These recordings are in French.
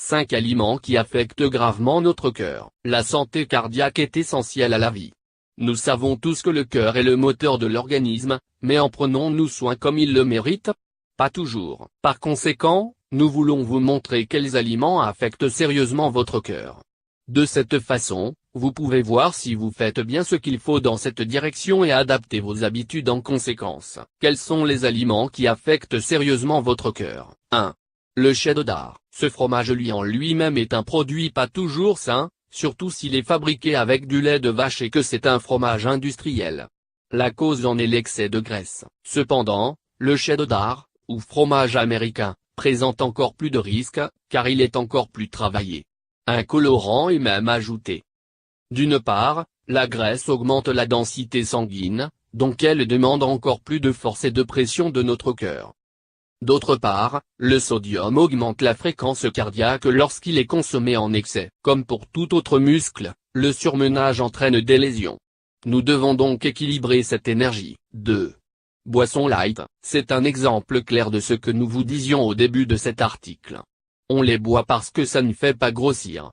5 aliments qui affectent gravement notre cœur. La santé cardiaque est essentielle à la vie. Nous savons tous que le cœur est le moteur de l'organisme, mais en prenons-nous soin comme il le mérite? Pas toujours. Par conséquent, nous voulons vous montrer quels aliments affectent sérieusement votre cœur. De cette façon, vous pouvez voir si vous faites bien ce qu'il faut dans cette direction et adapter vos habitudes en conséquence. Quels sont les aliments qui affectent sérieusement votre cœur? 1. Le cheddar. Ce fromage en lui-même est un produit pas toujours sain, surtout s'il est fabriqué avec du lait de vache et que c'est un fromage industriel. La cause en est l'excès de graisse. Cependant, le cheddar, ou fromage américain, présente encore plus de risques, car il est encore plus travaillé. Un colorant est même ajouté. D'une part, la graisse augmente la densité sanguine, donc elle demande encore plus de force et de pression de notre cœur. D'autre part, le sodium augmente la fréquence cardiaque lorsqu'il est consommé en excès. Comme pour tout autre muscle, le surmenage entraîne des lésions. Nous devons donc équilibrer cette énergie. 2. Boisson light. C'est un exemple clair de ce que nous vous disions au début de cet article. On les boit parce que ça ne fait pas grossir.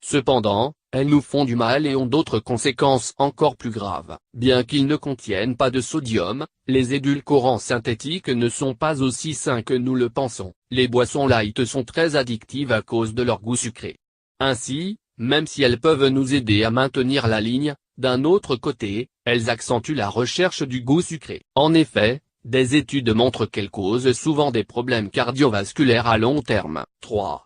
Cependant, elles nous font du mal et ont d'autres conséquences encore plus graves. Bien qu'ils ne contiennent pas de sodium, les édulcorants synthétiques ne sont pas aussi sains que nous le pensons. Les boissons light sont très addictives à cause de leur goût sucré. Ainsi, même si elles peuvent nous aider à maintenir la ligne, d'un autre côté, elles accentuent la recherche du goût sucré. En effet, des études montrent qu'elles causent souvent des problèmes cardiovasculaires à long terme. 3.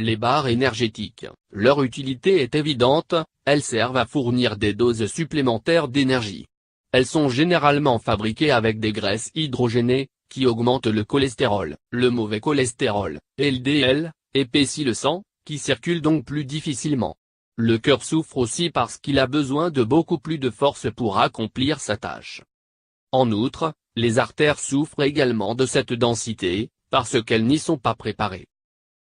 Les barres énergétiques. Leur utilité est évidente, elles servent à fournir des doses supplémentaires d'énergie. Elles sont généralement fabriquées avec des graisses hydrogénées, qui augmentent le cholestérol. Le mauvais cholestérol, LDL, épaissit le sang, qui circule donc plus difficilement. Le cœur souffre aussi parce qu'il a besoin de beaucoup plus de force pour accomplir sa tâche. En outre, les artères souffrent également de cette densité, parce qu'elles n'y sont pas préparées.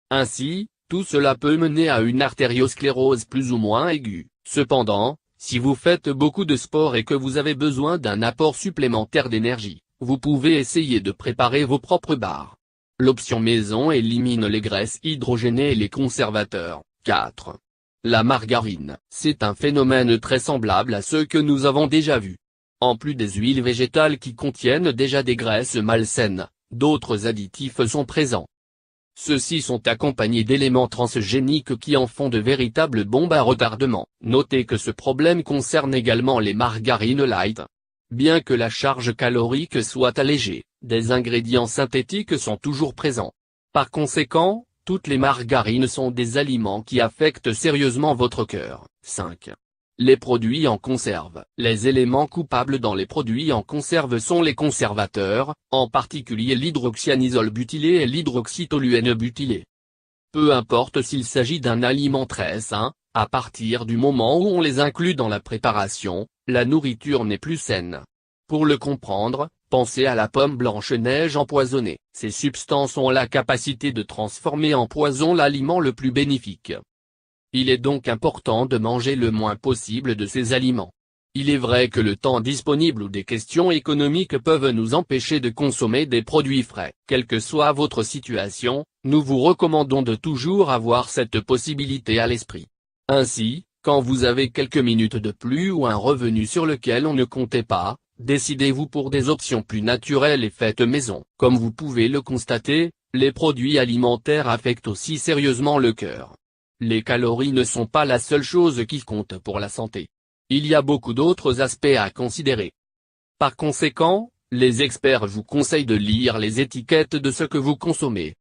Ainsi, tout cela peut mener à une artériosclérose plus ou moins aiguë. Cependant, si vous faites beaucoup de sport et que vous avez besoin d'un apport supplémentaire d'énergie, vous pouvez essayer de préparer vos propres barres. L'option maison élimine les graisses hydrogénées et les conservateurs. 4. La margarine. C'est un phénomène très semblable à ceux que nous avons déjà vus. En plus des huiles végétales qui contiennent déjà des graisses malsaines, d'autres additifs sont présents. Ceux-ci sont accompagnés d'éléments transgéniques qui en font de véritables bombes à retardement. Notez que ce problème concerne également les margarines light. Bien que la charge calorique soit allégée, des ingrédients synthétiques sont toujours présents. Par conséquent, toutes les margarines sont des aliments qui affectent sérieusement votre cœur. 5. Les produits en conserve. Les éléments coupables dans les produits en conserve sont les conservateurs, en particulier l'hydroxyanisole butylé et l'hydroxytoluène butylé. Peu importe s'il s'agit d'un aliment très sain, à partir du moment où on les inclut dans la préparation, la nourriture n'est plus saine. Pour le comprendre, pensez à la pomme blanche-neige empoisonnée. Ces substances ont la capacité de transformer en poison l'aliment le plus bénéfique. Il est donc important de manger le moins possible de ces aliments. Il est vrai que le temps disponible ou des questions économiques peuvent nous empêcher de consommer des produits frais. Quelle que soit votre situation, nous vous recommandons de toujours avoir cette possibilité à l'esprit. Ainsi, quand vous avez quelques minutes de plus ou un revenu sur lequel on ne comptait pas, décidez-vous pour des options plus naturelles et faites maison. Comme vous pouvez le constater, les produits alimentaires affectent aussi sérieusement le cœur. Les calories ne sont pas la seule chose qui compte pour la santé. Il y a beaucoup d'autres aspects à considérer. Par conséquent, les experts vous conseillent de lire les étiquettes de ce que vous consommez.